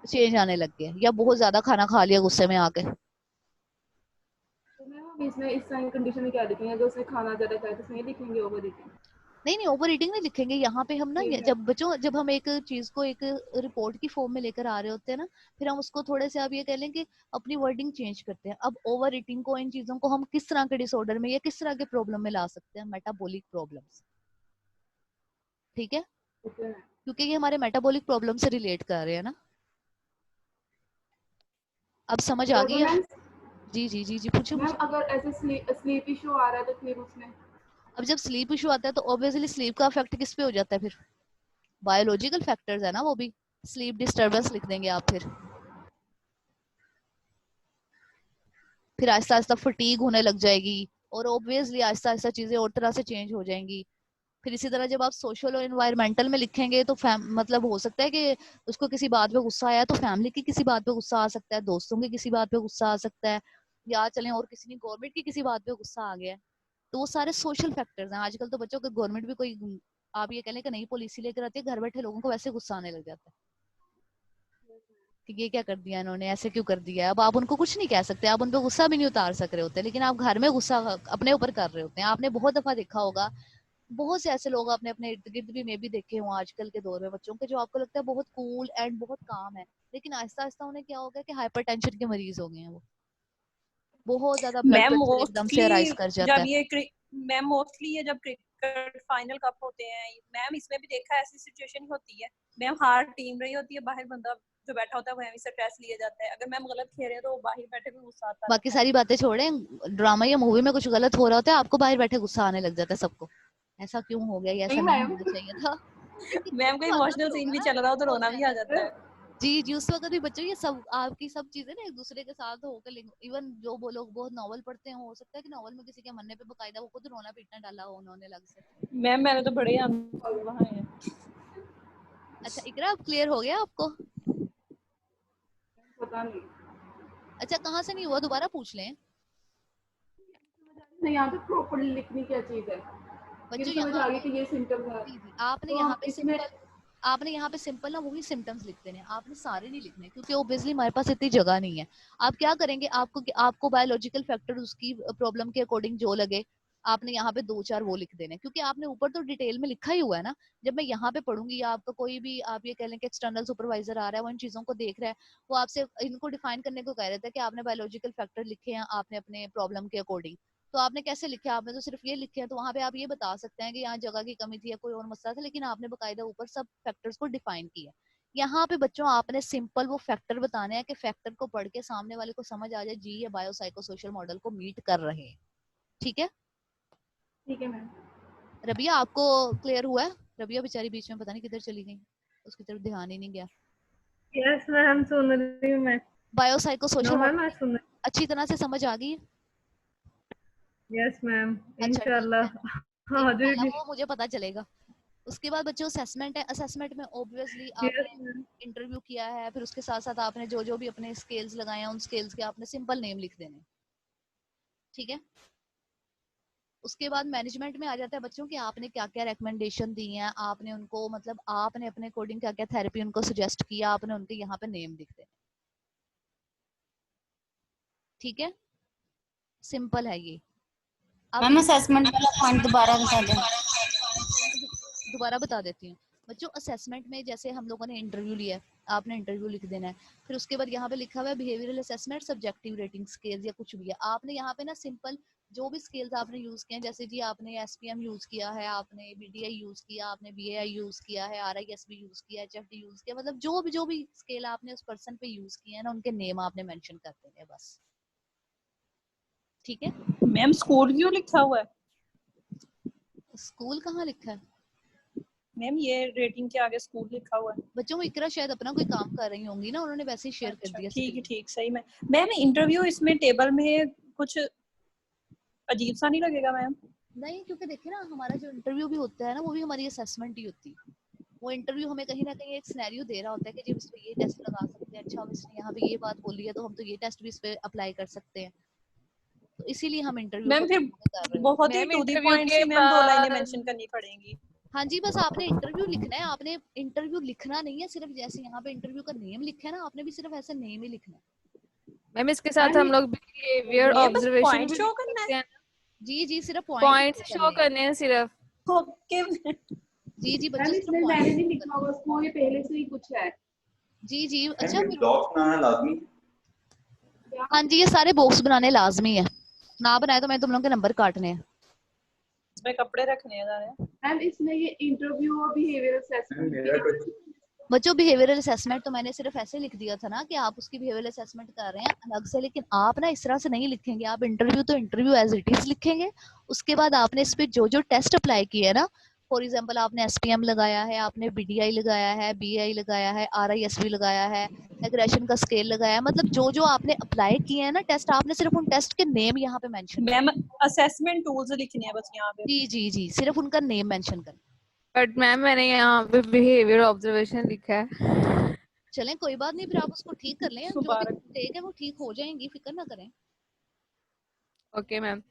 चेंज आने लग गया, या बहुत ज्यादा खाना खा लिया गुस्से में आके। तो मैम हम इसमें इस टाइम कंडीशन में क्या लिखेंगे? अगर उसने खाना ज़्यादा खाया तो इसमें लिखेंगे ओवर ईटिंग? नहीं ओवर ईटिंग नहीं लिखेंगे यहाँ पे हम ना, ठीक है। जब हम एक चीज को एक रिपोर्ट की फॉर्म में लेकर आ रहे होते हैं ना, फिर हम उसको थोड़े से आप ये कह लें कि अपनी वर्डिंग चेंज करते हैं। अब ओवर ईटिंग को, इन चीजों को हम किस तरह के डिसऑर्डर में या किस तरह के प्रॉब्लम में ला सकते हैं? मेटाबॉलिक प्रॉब्लम्स, ठीक है, ठीक है। क्योंकि ये हमारे मेटाबॉलिक प्रॉब्लम से रिलेट कर रहे हैं ना। अब समझ आ तो गई अगर है? मैम जी जी जी जी, पूछो मैम पूछो। अगर ऐसे स्लीप इशू आ रहा है तो फिर उसमें? अब जब स्लीप इशू आता है तो ऑब्वियसली स्लीप का इफेक्ट किस पे हो जाता है? फिर बायोलॉजिकल फैक्टर्स है ना वो भी। स्लीप डिस्टर्बेंस लिख देंगे आप। फिर आहिस्ता आहिस्ता फटीग होने लग जाएगी, और ऑब्वियसली आहिस्ता आहिस्ता चीजें और तरह से चेंज हो जाएंगी। फिर इसी तरह जब आप सोशल और एनवायरमेंटल में लिखेंगे तो मतलब हो सकता है कि उसको किसी बात पे गुस्सा आया तो फैमिली की किसी बात पे गुस्सा आ सकता है, दोस्तों की किसी बात पे गुस्सा आ सकता है, या चलें और किसी ने गवर्नमेंट की किसी बात पे गुस्सा आ गया है। तो वो सारे सोशल फैक्टर्स हैं। आजकल तो बच्चों के गवर्नमेंट भी कोई, आप ये कह लें कि नई पॉलिसी लेकर आती है, घर बैठे लोगों को वैसे गुस्सा आने लग जाता है कि ये क्या कर दिया इन्होंने, ऐसे क्यों कर दिया। अब आप उनको कुछ नहीं कह सकते, आप उन पर गुस्सा भी नहीं उतार सक रहे होते, लेकिन आप घर में गुस्सा अपने ऊपर कर रहे होते हैं। आपने बहुत दफा देखा होगा, बहुत से ऐसे लोग आपने अपने इर्द गिर्द भी में भी देखे हों आजकल के दौर में बच्चों के, जो आपको लगता है बहुत कूल एंड बहुत काम है, लेकिन आहिस्ता आहिस्ता उन्हें क्या हो गया कि हाइपर टेंशन के मरीज हो गए हैं। वो बहुत ज्यादा ब्लड मैम प्रेशर एकदम से राइज कर जाता जब है। ये मैम मोस्टली ये जब क्रिकेट फाइनल कप होते हैं मैम, इसमें भी देखा ऐसी सिचुएशन होती है मैम, हार टीम रही होती है, बाहर बंदा जो बैठा होता है वहीं से स्ट्रेस लिया जाता है। अगर मैम गलत खेल रहे हैं तो बाहर बैठे भी गुस्सा आता बाकी रहता है। सारी बातें छोड़ें, ड्रामा या मूवी में कुछ गलत हो रहा होता है, आपको बाहर बैठे गुस्सा आने लग जाता है सबको, ऐसा क्यों हो गया, ये ऐसा नहीं नहीं मैम। होना चाहिए था। क्योंकि मैम उस का वक्त भी इमोशनल सीन होगा भी ना, चल रहा हो तो वो रोना होता है भी आ जाता है। जी जी, उस वक्त भी बच्चों ये सब आपकी सब चीजें ना एक दूसरे के साथ होकर, इवन जो वो लोग बहुत नॉवल पढ़ते हैं, हो सकता है कि नॉवल में किसी के मरने पे बकायदा वो खुद रोना पीटना डाला हो उन्होंने अलग से। मैम मैंने तो बड़े वहाँ है। अच्छा इकरा, अब क्लियर हो गया आपको? पता नहीं। अच्छा कहाँ से नहीं हुआ, दोबारा पूछ लें। नहीं, यहाँ पे प्रॉपर्ली लिखनी क्या चीज है, फिर बच्चों समझ यहाँ आ पे गई कि ये सिम्टम्स है। जी जी, आपने तो यहाँ हम पे इसमें सिंपल, आपने यहाँ पे सिंपल ना वही सिम्टम्स लिख देने, आपने सारे नहीं लिखने, क्योंकि ऑब्वियसली हमारे पास इतनी जगह नहीं है। आप क्या करेंगे, आपको बायोलॉजिकल फैक्टर उसकी प्रॉब्लम के अकॉर्डिंग जो लगे, आपने यहाँ पे दो चार वो लिख देने, क्योंकि आपने ऊपर तो डिटेल में लिखा ही हुआ है ना। जब मैं यहाँ पे पढ़ूंगी, या आपका कोई भी, आप ये कह लें कि एक्सटर्नल सुपरवाइजर आ रहा है, वो इन चीजों को देख रहा है, वो आपसे इनको डिफाइन करने को कह रहे थे कि आपने बायोलॉजिकल फैक्टर लिखे हैं आपने अपने प्रॉब्लम के अकॉर्डिंग। तो आपने कैसे लिखे, आपने तो सिर्फ ये लिखे हैं, तो वहां पे आप ये बता सकते हैं कि यहाँ जगह की कमी थी या कोई और मसला था, लेकिन आपने बकायदा ऊपर सब फैक्टर्स को डिफाइन किया। यहाँ पे बच्चों आपने सिंपल वो फैक्टर बताने हैं कि फैक्टर को पढ़ के सामने वाले को समझ आ जाए जी ये बायोसाइको सोशल मॉडल को मीट कर रहे हैं। ठीक है ठीक है मैम। रबिया, आपको क्लियर हुआ है? रबिया बेचारी बीच में पता नहीं किधर चली गई, उसकी तरफ ध्यान ही नहीं गया। यस मैम, सुन रही हूँ मैं। बायोसाइको नो सोशल मैम, मैं मॉडल सुन रही। अच्छी तरह से समझ आ गई है? यस मैम, अच्छा ठीक है, इंशाल्लाह। हाँ एक पहला जी। वो मुझे पता चलेगा। उसके बाद बच्चों असेसमेंट है, असेसमेंट में ऑब्वियसली यस आपने मैम। इंटरव्यू किया है, फिर उसके साथ साथ आपने जो जो भी अपने स्केल्स लगाए हैं, उन स्केल्स के आपने सिंपल नेम लिख देने। ठीक है, उसके बाद मैनेजमेंट में आ जाता है बच्चों कि आपने क्या क्या रिकमेंडेशन दी हैं, आपने उनको मतलब आपने अपने अकॉर्डिंग क्या क्या थेरेपी उनको सजेस्ट किया, आपने उनके यहाँ पे नेम लिख देने। ठीक है, सिंपल है ये। अब मैम असेसमेंट वाला पॉइंट दोबारा बता दें। दोबारा बता देती हूँ बच्चों। असेसमेंट में जैसे हम लोगों ने इंटरव्यू लिया है, आपने इंटरव्यू लिख देना है, फिर उसके बाद यहाँ पे लिखा हुआ है behavioural assessment subjective rating scales या कुछ भी है, आपने यहाँ पे ना सिंपल जो भी स्केल्स आपने यूज किए हैं, जैसे जी आपने एसपीएम यूज किया है, आपने बीडीआई यूज किया, आपने बीएआई यूज किया है, आरआईएसबी यूज किया, एचएफडी यूज किया, मतलब जो भी स्केल आपने उस पर्सन पे यूज किया है ना, उनके नेम आपने मेंशन कर देने बस। ठीक है, मैम स्कूल क्यों लिखा हुआ है? स्कूल कहाँ लिखा है? मैम ये रेटिंग के आगे स्कूल लिखा हुआ है। बच्चों को इकरा शायद अपना कोई काम कर रही होंगी ना, उन्होंने वैसे ही शेयर कर अच्छा, दिया ठीक है screen। ठीक सही में। मैम इंटरव्यू इसमें टेबल में कुछ अजीब सा नहीं लगेगा मैम? नहीं, क्योंकि देखिए ना हमारा जो इंटरव्यू भी होता है ना वो भी हमारी असेसमेंट ही होती है। वो इंटरव्यू हमें कहीं ना कहीं एक सिनेरियो दे रहा होता है कि जी इस पे ये टेस्ट लगा सकते हैं, अच्छा अब इसने यहाँ पे ये बात बोली है तो हम तो ये टेस्ट भी इस पे अप्लाई कर सकते हैं, तो इसीलिए हम इंटरव्यू मैम को फिर कर रहे हैं। बहुत ही ma'am to the interview point के सी मैम 2 लाइनें बाद मेंशन करनी पड़ेंगी। हाँ जी, बस आपने इंटरव्यू लिखना है, आपने इंटरव्यू लिखना नहीं है सिर्फ जैसे यहाँ पे इंटरव्यू का नेम लिखा है ना, आपने भी सिर्फ ऐसे नेम ही लिखना है। मैम इसके साथ मैम हम लोग बिहेवियर ये बस ऑब्जर्वेशन पॉइंट भी शो लिख करना सकते है। हैं। जी जी, सिर्फ पॉइंट्स शो करने हैं सिर्फ। ओके जी जी बच्चे मैम सिर्फ इसमें मैंने पॉइंट नहीं लिखा होगा उसको, ये पहले से ही कुछ है। जी जी। मैम अच्छा ये ब्लॉग बनाना लाजमी है? हाँ जी, ये सारे बॉक्स बनाने लाजमी है, ना बनाए तो मैं तुम लोगों के नंबर काटने हैं। इसमें कपड़े रखने हैं सारे। मैम इसमें ये इंटरव्यू और बिहेवियर मैम असेसमेंट मेरा क्वेश्चन बच्चों बिहेवियरल असेसमेंट तो मैंने सिर्फ ऐसे लिख दिया था ना कि आप उसकी बिहेवियरल असेसमेंट कर रहे हैं अलग से, लेकिन आप ना इस तरह से नहीं लिखेंगे, आप इंटरव्यू तो इंटरव्यू एज इट इज लिखेंगे। उसके बाद आपने इस पे जो जो टेस्ट अप्लाई किए है ना, फॉर एग्जांपल आपने एसपीएम लगाया है, आपने बीडीआई लगाया है, बीआई लगाया है, आरआईएसबी लगाया है, एग्रेशन का स्केल लगाया है, मतलब जो जो आपने अप्लाई किए हैं ना टेस्ट, आपने सिर्फ उन टेस्ट के नेम यहाँ पे मेंशन मैम असेसमेंट टूल्स लिखने हैं बस यहाँ पे। जी जी जी, सिर्फ उनका नेम मेंशन करना। बट मैम मैंने यहाँ पे बिहेवियर ऑब्जर्वेशन लिखा है। चलें कोई बात नहीं, फिर आप उसको ठीक कर लें, जो भी मुबारक। मिस्टेक है वो ठीक हो जाएंगी, फिक्र ना करें। Okay ma'am.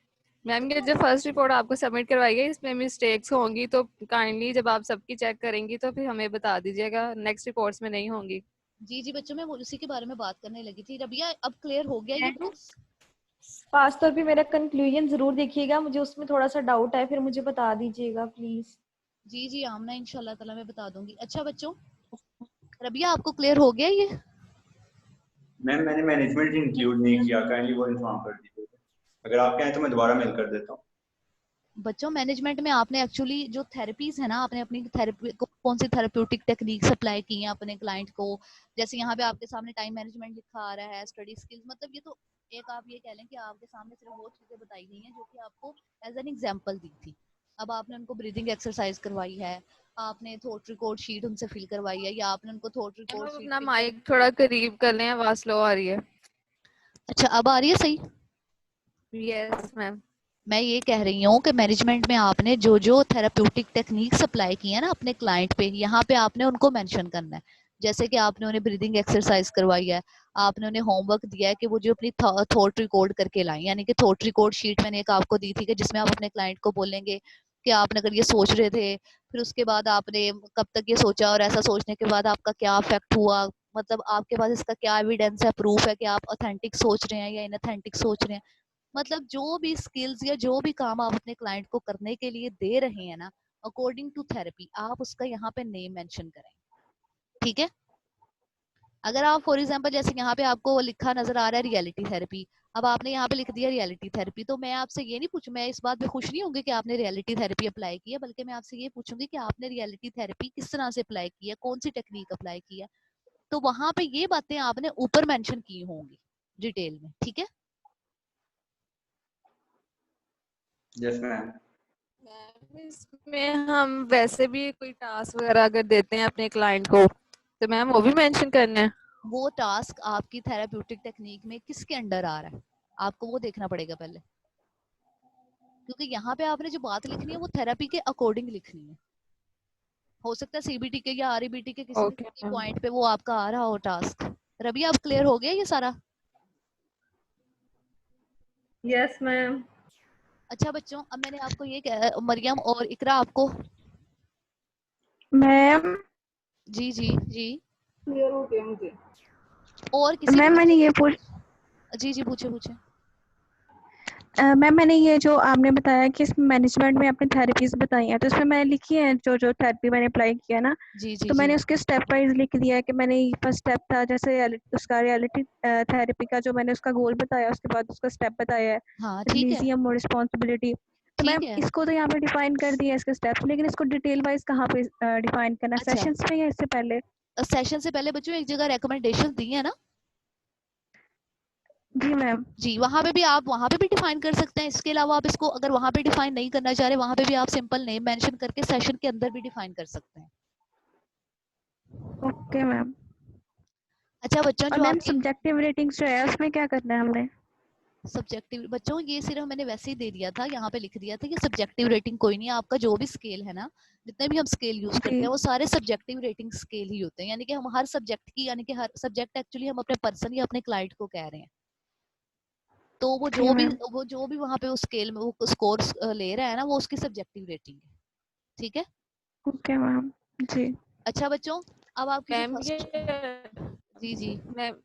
मैम ये जो फर्स्ट रिपोर्ट आपको सबमिट करवाई गई इसमें मिस्टेक्स होंगी तो काइंडली जब आप सबकी चेक करेंगी तो फिर हमें बता दीजिएगा, नेक्स्ट रिपोर्ट्स में नहीं होंगी। जी जी बच्चों, मैं उसी के बारे में बात करने लगी थी। रबिया अब क्लियर हो गया ये प्रूफ? पास तौर पे मेरा कंक्लूजन जरूर देखिएगा, मुझे उसमें थोड़ा सा डाउट है, फिर मुझे बता दीजिएगा प्लीज। जी जी आमना इंशाल्लाह ताला मैं बता दूंगी। अच्छा बच्चों, रबिया आपको क्लियर हो गया ये? मैम मैंने मैनेजमेंट इंक्लूड नहीं किया, काइंडली वो इन्फॉर्म कर दीजिए। अगर आप कहें तो मैं दोबारा मेल कर देता हूँ। बच्चों मैनेजमेंट में आपने एक्चुअली जो थेरेपीज है ना, आपने अपनी थेरेपी कौन सी थेरेप्यूटिक टेक्निक्स अप्लाई की हैं अपने क्लाइंट को, जैसे यहाँ पे आपके सामने टाइम मैनेजमेंट लिखा आ रहा है, स्टडी स्किल्स, मतलब ये तो एक आप ये कह लें कि आपके सामने सिर्फ वो चीजें बताई गई हैं जो कि आपको एज एन एग्जांपल दी थी। अब आपने उनको ब्रीदिंग एक्सरसाइज करवाई है, आपने थॉट रिकॉर्ड शीट उनसे फिल करवाई है, या आपने उनको थॉट रिकॉर्ड शीट अपना माइक थोड़ा करीब कर लें, आवाज स्लो आ रही है। अच्छा अब आ रही है सही? Yes ma'am. मैं ये कह रही हूँ कि मैनेजमेंट में आपने जो जो थेराप्यूटिक टेक्निक्स अप्लाई की है ना अपने क्लाइंट पे, यहाँ पे आपने उनको मेंशन करना है। जैसे कि आपने उन्हें ब्रीदिंग एक्सरसाइज करवाई है, आपने उन्हें होमवर्क दिया है कि वो जो अपनी थॉट रिकॉर्ड करके लाएं, यानी कि थॉट रिकॉर्ड शीट मैंने एक आपको दी थी कि जिसमें आप अपने क्लाइंट को बोलेंगे कि आपने अगर ये सोच रहे थे, फिर उसके बाद आपने कब तक ये सोचा और ऐसा सोचने के बाद आपका क्या इफेक्ट हुआ, मतलब आपके पास इसका क्या एविडेंस है, प्रूफ है कि आप ऑथेंटिक सोच रहे हैं या इनऑथेंटिक सोच रहे हैं। मतलब जो भी स्किल्स या जो भी काम आप अपने क्लाइंट को करने के लिए दे रहे हैं ना अकॉर्डिंग टू थेरेपी, आप उसका यहाँ पे नेम मेंशन करें, ठीक है? अगर आप फॉर एग्जांपल जैसे यहाँ पे आपको लिखा नजर आ रहा है रियलिटी थेरेपी, अब आपने यहाँ पे लिख दिया रियलिटी थेरेपी, तो मैं आपसे ये नहीं पूछूं, मैं इस बात पे खुश नहीं होंगी कि आपने रियलिटी थेरेपी अप्लाई की है, बल्कि मैं आपसे ये पूछूंगी कि आपने रियलिटी थेरेपी किस तरह से अप्लाई की है, कौन सी टेक्निक अप्लाई की है, तो वहां पे ये बातें आपने ऊपर मेंशन की होंगी डिटेल में, ठीक है? Yes ma'am. इसमें हम वैसे भी कोई टास्क वगैरह अगर देते हैं अपने क्लाइंट को तो मैम वो भी मेंशन करना है। वो टास्क आपकी थेराप्यूटिक टेक्निक में किसके अंडर आ रहा है, आपको वो देखना पड़ेगा पहले, क्योंकि यहाँ पे आपने जो बात लिखनी है वो थेरेपी के अकॉर्डिंग लिखनी है। हो सकता है सीबीटी के या आरईबीटी के किसी ओके भी पॉइंट पे वो आपका आ रहा हो टास्क। रबी आप क्लियर हो गया ये सारा? Yes ma'am. अच्छा बच्चों, अब मैंने आपको ये मरियम और इकरा आपको मैम जी जी जी क्लियर हो गया मुझे। और किसी मैम मैंने ये पूछ जी जी पूछे पूछे। मैम मैंने ये जो आपने बताया कि इस मैनेजमेंट में आपने थेरेपीज बताई हैं, तो इसमें मैंने लिखी है जो जो थेरेपी मैंने अप्लाई किया ना, जी जी तो जी मैंने उसके स्टेप वाइज लिख दिया है कि मैंने फर्स्ट स्टेप था जैसे उसका रियलिटी थेरेपी का जो मैंने उसका गोल बताया, उसके बाद उसका स्टेप बताया है हाँ ठीक है रिलीजियम और रिस्पॉन्सिबिलिटी। तो ठीक मैम है। इसको तो यहाँ पे डिफाइन कर दिया है इसके स्टेप्स, लेकिन इसको डिटेल वाइज कहाँ पे डिफाइन करना है, अच्छा सेशंस में या इससे पहले? सेशन से पहले बच्चों एक जगह रिकमेंडेशन दी है ना, जी मैम। जी, वहां पे भी आप वहां पे भी डिफाइन कर सकते हैं। इसके अलावा आप इसको अगर वहां पे डिफाइन नहीं करना चाह रहे, वहां पे भी आप सिंपल नेम मेंशन करके सेशन के अंदर भी डिफाइन कर सकते हैं। Okay ma'am. अच्छा बच्चों, और जो मैम आपकी सब्जेक्टिव रेटिंग्स जो है उसमें क्या करना है हमने? सब्जेक्टिव बच्चों, ये सिर्फ मैंने वैसे ही दे दिया था, यहाँ पे लिख दिया था कि सब्जेक्टिव रेटिंग कोई नहीं है। आपका जो भी स्केल है ना, जितने भी हम स्केल यूज करते जी हैं वो सारे सब्जेक्टिव रेटिंग स्केल ही होते हैं। यानी कि हम हर सब्जेक्ट की, यानी कि हर सब्जेक्ट एक्चुअली हम अपने पर्सन या अपने क्लाइंट को कह रहे हैं। तो जी मैम। वो जो भी वहां पे उस स्केल में वो स्कोर ले रहा है ना, वो उसकी सब्जेक्टिव रेटिंग है। ठीक है। Okay ma'am. जी अच्छा बच्चों, अब आपकी जो मैम ये फर्स्ट जी जी मैम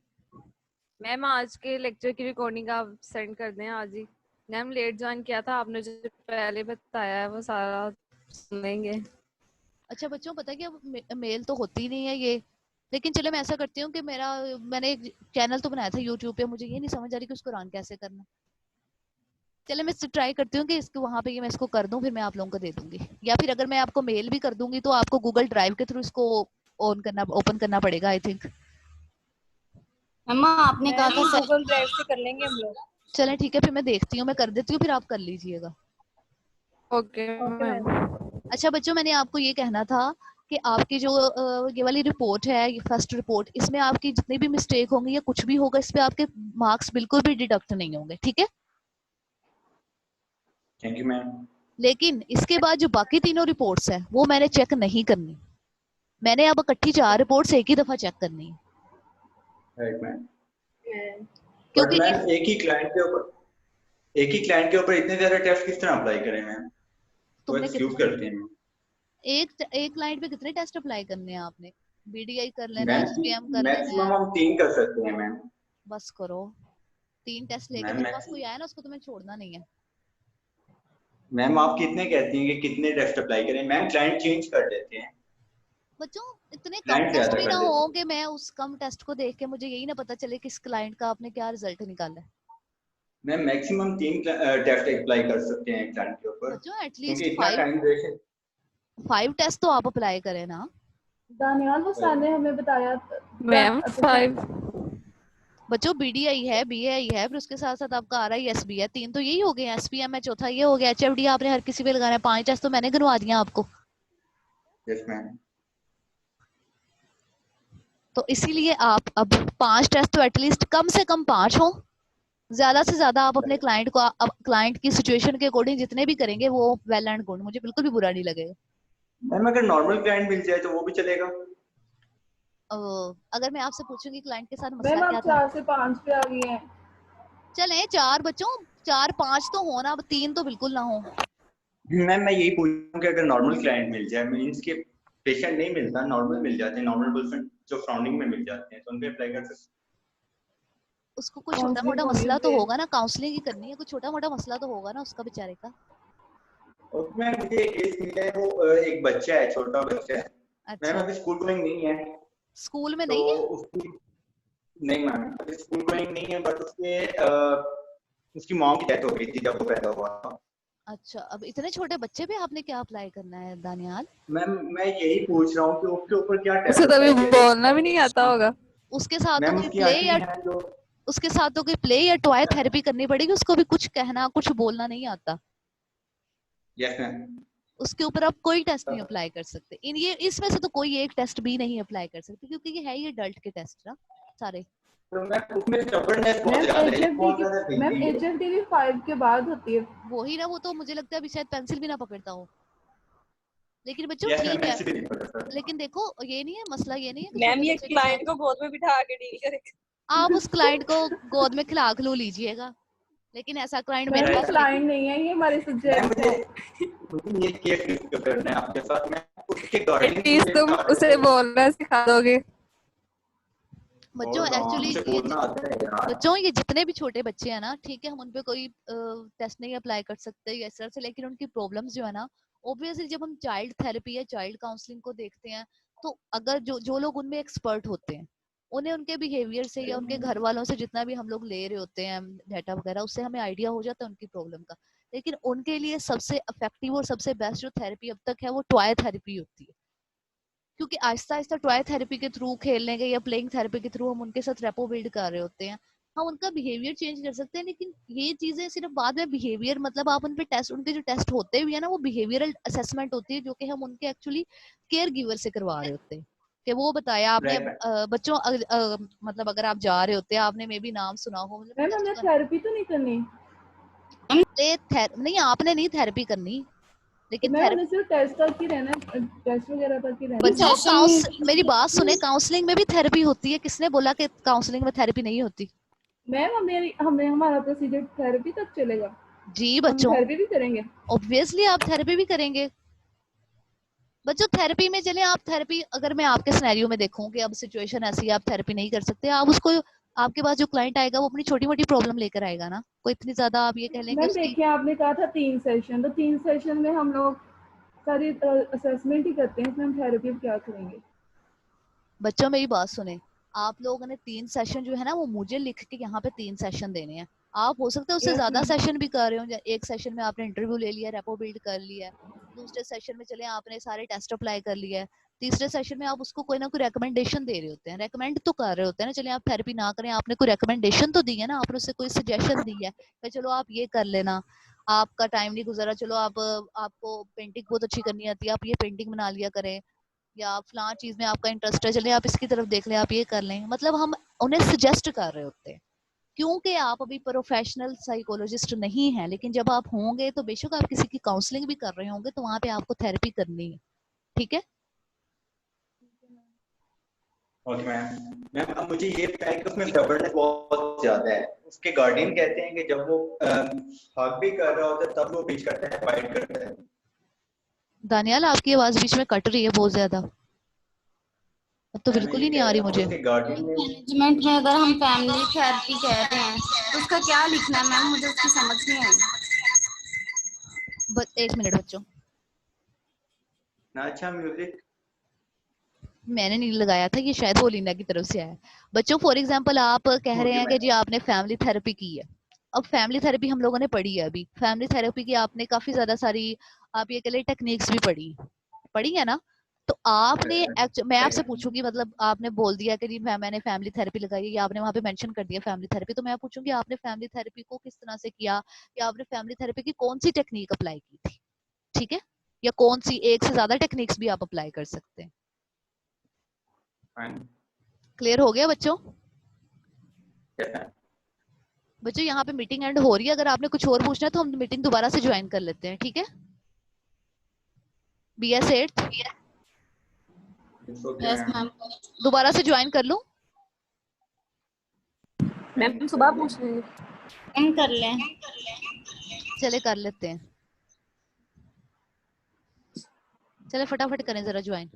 मैम आज के लेक्चर की रिकॉर्डिंग आप सेंड कर दें आज ही। मैम लेट ज्वाइन किया था, आपने जो पहले बताया है वो सारा सुन लेंगे। अच्छा बच्चों, पता है क्या, मेल तो होती नहीं है ये, लेकिन चलो मैं ऐसा करती हूँ कि मैंने एक चैनल तो बनाया था यूट्यूब पे, मुझे ये नहीं समझ आ रही कि उसको रन कैसे करना। चलो मैं ट्राई करती हूँ कि इसको वहां पे ये मैं इसको कर दूं, फिर मैं आप लोगों को दे दूंगी। या फिर अगर मैं आपको मेल भी कर दूंगी तो आपको गूगल ड्राइव के थ्रू इसको ओपन करना पड़ेगा आई थिंक। मम्मा आपने कहा मैम था ये सर। गूगल ड्राइव से कर लेंगे हम लोग। चलें ठीक है, फिर मैं देखती हूँ, मैं कर देती हूँ, फिर आप कर लीजिएगा। Okay okay ma'am. मैम। अच्छा बच्चों, मैंने आपको ये कहना था कि आपकी जो ये वाली रिपोर्ट है, ये फर्स्ट रिपोर्ट, इसमें आपकी जितनी भी मिस्टेक होंगी या कुछ भी होगा, इस पे आपके मार्क्स बिल्कुल भी डिडक्ट नहीं होंगे। ठीक है। Thank you ma'am. लेकिन इसके बाद जो बाकी तीनों रिपोर्ट्स हैं वो मैंने चेक नहीं करनी। मैंने अब इकट्ठी 4 रिपोर्ट्स एक ही दफा चेक करनी है, राइट मैम। बट क्योंकि मैम एक ही क्लाइंट के ऊपर इतने सारे टेस्ट किस तरह अप्लाई करें मैम? वो तुमने एक्सक्यूज कितने करते हैं। एक लाइन पे कितने टेस्ट अप्लाई करने हैं आपने? बीडीआई कर लेना, मैम एचपीएम कर लेना है। मैक्सिमम हम 3 कर सकते हैं मैम। बस करो, 3 टेस्ट लेके मैम मेरे पास कोई मैक्सिमम आया ना, उसको तुम्हें छोड़ना नहीं है। मैम आप कितने कहती हैं कि कितने टेस्ट अप्लाई करें? मैम क्लाइंट चेंज कर देते हैं, बच्चों, इतने कम क्लाइंट टेस्ट ज्यादा भी ना कर देते हो हैं। कि मैं उस कम टेस्ट को देख के मुझे यही ना पता चले कि इस क्लाइंट का आपने क्या रिजल्ट निकाला है। मैम मैक्सिमम 3 टेस्ट अप्लाई कर सकते हैं क्लाइंट के ऊपर, बच्चों क्योंकि एटलीस्ट इतना टाइम ड्यूरेशन। 5 टेस्ट तो आप अप्लाई करें ना। दानियाल वो सर ने हमें बताया मैम अच्छा 5 बच्चों बीडीआई है, बीएआई है, फिर उसके साथ साथ आपका आरआईएस भी है। 3 तो यही हो गए, एसपीएम है चौथा, ये हो गया, एचएफडी आपने हर किसी पे लगाना है। 5 टेस्ट तो मैंने गिनवा दिया आपको। Yes ma'am. तो इसीलिए आप अब 5 टेस्ट तो एटलीस्ट कम से कम 5 हो। ज्यादा से ज्यादा आप अपने क्लाइंट को, अब क्लाइंट की सिचुएशन के अकॉर्डिंग जितने भी करेंगे वो वेल एंड गुड, मुझे बिल्कुल भी बुरा नहीं लगेगा। मैम अगर नॉर्मल क्लाइंट मिल जाए तो वो भी चलेगा? अगर मैं आपसे पूछूंगी क्लाइंट के साथ मसला मैम आप क्या था? 4 से 5 पे आ गई हैं। चले 4 बच्चों, 4-5 तो हो ना, अब 3 तो बिल्कुल ना हो। मैम मैं यही पूछ रहा हूँ कि अगर नॉर्मल क्लाइंट मिल जाए, मीन्स के पेशेंट नहीं मिलता, नॉर्मल मिल जाते हैं, नॉर्मल पर्सन जो सराउंडिंग में मिल जाते हैं, तो उन पे अप्लाई कर सकते हैं। उसको कोई छोटा काउंसलिंग मोटा होनी मसला तो चाहिए। होगा ना, काउंसलिंग ही करनी है, कोई छोटा मोटा मसला तो होगा ना उसका बेचारे का। और मैम मुझे एक केस मिला है, वो एक बच्चा है, छोटा बच्चा है। मैम अच्छा, अभी स्कूल गोइंग नहीं है, स्कूल में तो नहीं है? उसकी नहीं मैम अभी स्कूल गोइंग नहीं है, बट उसकी मॉम की डेथ हो गई थी जब वो पैदा हुआ था। अच्छा, अब इतने छोटे बच्चे पे आपने क्या अप्लाई करना है दानियाल? मैम मैं यही पूछ रहा हूँ कि उसके ऊपर क्या टेस्ट उसे तो अभी अप्लाई किया बोलना भी नहीं आता जाए। होगा। उसके साथ तो मैम कोई उसकी प्ले आंटी या है जो उसके साथ तो कोई प्ले या टॉय थेरेपी करनी पड़ेगी, उसको भी कुछ कहना कुछ बोलना नहीं आता। Yes ma'am. उसके ऊपर आप कोई टेस्ट नहीं अप्लाई कर सकते। ये इसमें से तो कोई एक टेस्ट भी नहीं अप्लाई कर सकते, क्योंकि ये है ये अडल्ट के टेस्ट ना सारे। तो मैम उसमें स्टबर्ननेस बहुत मैम ज्यादा है, ये एचएफडी बहुत ज्यादा की मैम बिजी है। एचएफडी भी 5 के बाद होती है। वही ना, वो तो मुझे लगता है अभी शायद पेंसिल भी ना पकड़ता हो। लेकिन बच्चों यस मैम ठीक है, ऐसे भी नहीं पता सर। लेकिन देखो ये नहीं है मसला, ये नहीं है कि मैम छोटे ये बच्चे के क्लाइंट साथ को गोद में बिठा के डील करेगा। आप उस क्लाइंट को गोद में खिला खिलू लीजिएगा, लेकिन ऐसा क्लाइंट मेरे मैम वो पास क्लाइंट नहीं है, ये हमारे मैम सब्जेक्ट है। मुझे ये केस डिस्कस करना है आपके साथ। मैं उसके गार्डियन एटलीस्ट मुझे तुम बता रहे उसे थे। बोलना सिखा दोगे। बच्चों होल्ड ऑन, एक्चुअली मुझे ये बोलना आता है यार। बच्चों ये जितने भी छोटे बच्चे हैं ना, ठीक है, हम उन पे कोई टेस्ट नहीं अप्लाई कर सकते या इस तरह से, लेकिन उनकी प्रॉब्लम्स जो है ना, ऑब्वियसली जब हम चाइल्ड थेरेपी या चाइल्ड काउंसलिंग को देखते हैं, तो अगर जो जो लोग उनमें एक्सपर्ट होते हैं, उन्हें उनके बिहेवियर से या उनके घर वालों से जितना भी हम लोग ले रहे होते हैं डाटा वगैरह, उससे हमें आइडिया हो जाता है उनकी प्रॉब्लम का। लेकिन उनके लिए सबसे इफेक्टिव और सबसे बेस्ट जो थेरेपी अब तक है वो टॉय थेरेपी होती है, क्योंकि आहिस्ता आहिस्ता टॉय थेरेपी के थ्रू, खेलने के या प्लेइंग थेरेपी के थ्रू हम उनके साथ रेपो बिल्ड कर रहे होते हैं। हम उनका बिहेवियर चेंज कर सकते हैं, लेकिन ये चीजें सिर्फ बाद में बिहेवियर, मतलब आप उन पे टेस्ट, उनके जो टेस्ट होते भी है ना, वो बिहेवियरल असेसमेंट होती है जो कि हम उनके एक्चुअली केयर गिवर से करवा रहे होते हैं कि वो बताया आपने बच्चों मतलब अगर आप जा रहे होते हैं, आपने मे बी नाम सुना हो, मतलब मैम हमें थेरेपी तो नहीं करनी, नहीं आपने नहीं थेरेपी करनी, लेकिन मैं उन्हें सिर्फ टेस्ट तक ही रहना, टेस्ट वगैरह तक ही रहना। बच्चों मेरी बात सुने, काउंसलिंग में भी थेरेपी होती है, किसने बोला कि काउंसलिंग में थेरेपी नहीं होती? मैम हमें हमारा प्रोसीजर थेरेपी तक चलेगा जी हम बच्चों, थेरेपी भी करेंगे। ऑब्वियसली आप थेरेपी भी करेंगे बच्चों। थेरेपी में चले आप, थेरेपी अगर मैं आपके सिनेरियो में देखूं कि अब सिचुएशन ऐसी है आप थेरेपी नहीं कर सकते, आप उसको, आपके पास जो क्लाइंट आएगा वो अपनी छोटी मोटी प्रॉब्लम लेकर आएगा ना, कोई इतनी ज्यादा आप ये कह लें कि मैम उसकी। देखिए आपने कहा था 3 सेशन, तो 3 सेशन में हम लोग सारी असेसमेंट ही करते हैं, इसमें हम थेरेपी क्या करेंगे? बच्चों मेरी बात सुने, आप लोगों ने 3 सेशन जो है ना वो मुझे लिख के यहाँ पे 3 सेशन देने हैं। आप हो सकता है उससे Yes, ज्यादा ma'am. सेशन भी कर रहे हो, एक सेशन में आपने इंटरव्यू ले लिया, रेपो बिल्ड कर लिया है, दूसरे सेशन में चले आपने सारे टेस्ट अप्लाई कर लिया है, तीसरे सेशन में आप उसको कोई ना कोई रिकमेंडेशन दे रहे होते हैं, रेकमेंड तो कर रहे होते हैं ना, चलिए आप थेरेपी ना करें, आपने कोई रिकमेंडेशन तो दी है ना, आपने उससे कोई सजेशन दी है कि चलो आप ये कर लेना, आपका टाइम नहीं गुजरा, चलो आप, आपको पेंटिंग बहुत अच्छी करनी आती है, आप ये पेंटिंग बना लिया करें, या आप फलां चीज में आपका इंटरेस्ट है, चलिए आप इसकी तरफ देख लें, आप ये कर लें, मतलब हम उन्हें सजेस्ट कर रहे होते हैं, क्योंकि आप अभी प्रोफेशनल साइकोलॉजिस्ट नहीं है, लेकिन जब आप होंगे तो बेशक आप किसी की काउंसलिंग भी कर रहे होंगे तो वहां पे आपको थेरेपी करनी है, ठीक है? Okay ma'am. मैम अब मुझे ये बताएं कि उसमें स्टबर्ननेस बहुत ज्यादा है, उसके गार्डियन कहते हैं कि जब वो हक भी कर रहा होता है तब वो बीच करता है, फाइट करता है। दानियाल आपकी आवाज बीच में कट रही है बहुत ज्यादा, अब तो बिल्कुल ही नहीं आ रही मुझे। उसके गार्डियन ने मैनेजमेंट में अगर हम फैमिली थेरेपी कह रहे हैं तो उसका क्या लिखना है मैम, मुझे उसकी समझ नहीं आई। एक मिनट बच्चों, ना अच्छा म्यूजिक मैंने नहीं लगाया था, ये शायद होलिना की तरफ से आया। बच्चों फॉर एग्जांपल आप कह रहे हैं कि जी आपने फैमिली थेरेपी की है, अब फैमिली थेरेपी हम लोगों ने पढ़ी है, अभी फैमिली थेरेपी की आपने काफी ज्यादा सारी, आप ये कह लें टेक्निक्स भी पढ़ी है ना, तो आपने मैं आपसे पूछूंगी, मतलब आपने बोल दिया कि जी मैंने फैमिली थेरेपी लगाई है, या आपने वहां पे मेंशन कर दिया फैमिली थेरेपी, तो मैं पूछूंगी आपने फैमिली थेरेपी को किस तरह से किया, या आपने फैमिली थेरेपी की कौन सी टेक्निक अप्लाई की थी, ठीक है, या कौन सी, एक से ज्यादा टेक्निक्स भी आप अप्लाई कर सकते हैं। क्लियर हो गया बच्चों? बच्चों यहाँ पे मीटिंग एंड हो रही है, अगर आपने कुछ और पूछना है तो हम मीटिंग दोबारा से ज्वाइन कर लेते हैं, ठीक है? BS 8 yes ma'am. दोबारा से ज्वाइन कर लूं? मैम सुबह पूछ रही हूँ। कर लें। चले कर लेते हैं, चले फटाफट करें जरा ज्वाइन।